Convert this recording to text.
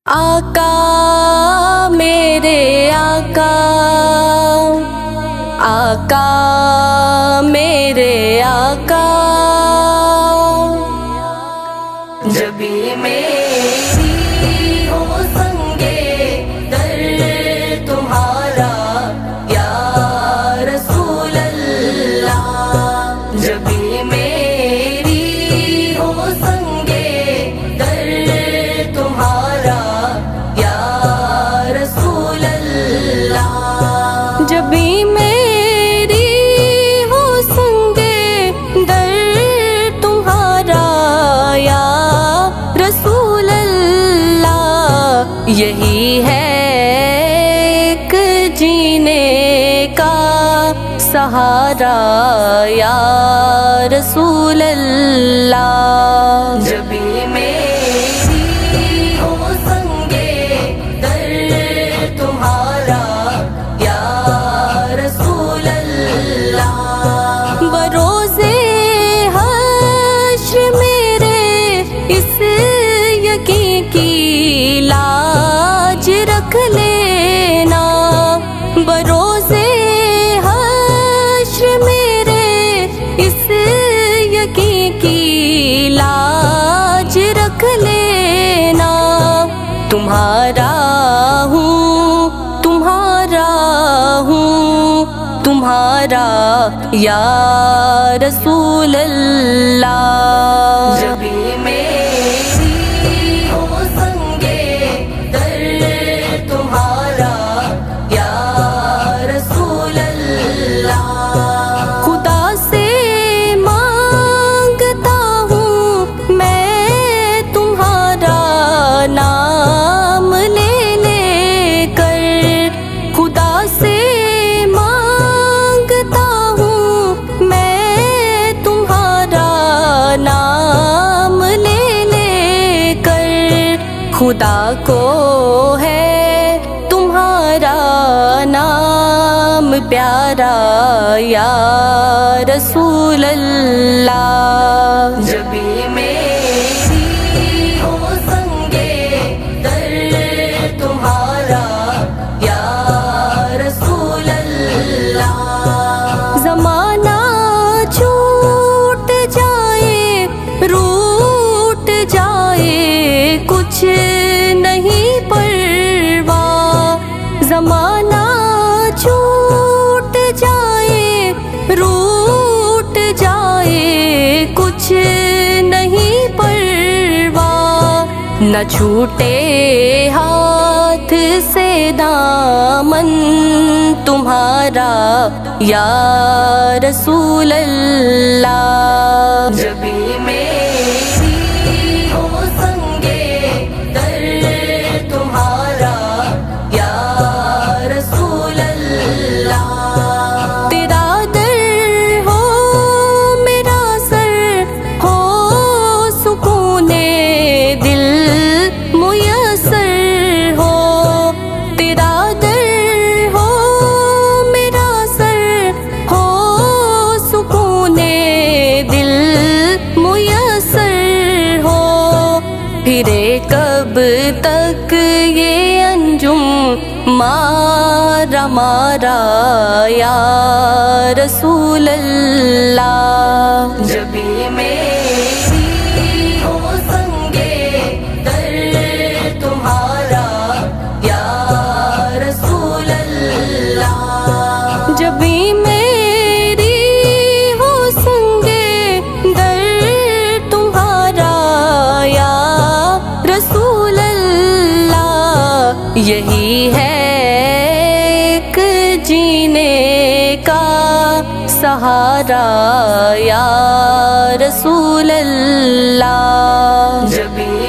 آقا میرے آقا، آقا میرے آقا، جب بھی میری ہو سنگے در تمہارا یا رسول اللہ، جب بھی میری ہو سنگے در تمہارا یا رسول اللہ، جب بھی میری ہو سنگے در تمہارا یا رسول اللہ، یہی ہے ایک جینے کا سہارا یا رسول اللہ، جب بھی میری ہو سنگے در تمہارا یا رسول اللہ، بروزے حشر میرے اس یقین کی لاج رکھ لینا، بروزے حشر میرے اس یقین کی لاج رکھ لینا، تمہارا ہوں تمہارا ہوں تمہارا یا رسول اللہ، جب بھی میری ہو سنگے در تمہارا یا رسول اللہ، خدا سے مانگتا ہوں میں تمہارا نام لے لے کر، خدا سے مانگتا ہوں میں تمہارا نام لے لے کر، خدا کو ہے تمہارا نام پیارا یا رسول اللہ، جب بھی میری ہو سنگے در تمہارا یا رسول اللہ، زمانہ چھوٹ جائے روٹ جائے کچھ نہیں پرواہ، زمانہ چھوٹ جائے روٹ جائے کچھ نہیں پرواہ، نہ چھوٹے ہاتھ سے دامن تمہارا یا رسول اللہ، جب بھی میری ہو سنگے در تمہارا یا رسول اللہ، تیرا در ہو میرا سر ہو سکون دل میسر ہو، تیرا در ہو میرا سر ہو سکون دل میسر ہو، پھرے کب تک یہ انجم مارا مارا یا رسول اللہ، جب بھی میری ہو سنگے در تمہارا یا رسول اللہ، جب بھی میری ہو سنگے در تمہارا یا رسول اللہ، یہی ہے ایک جینے کا سہارا یا رسول اللہ، جب بھی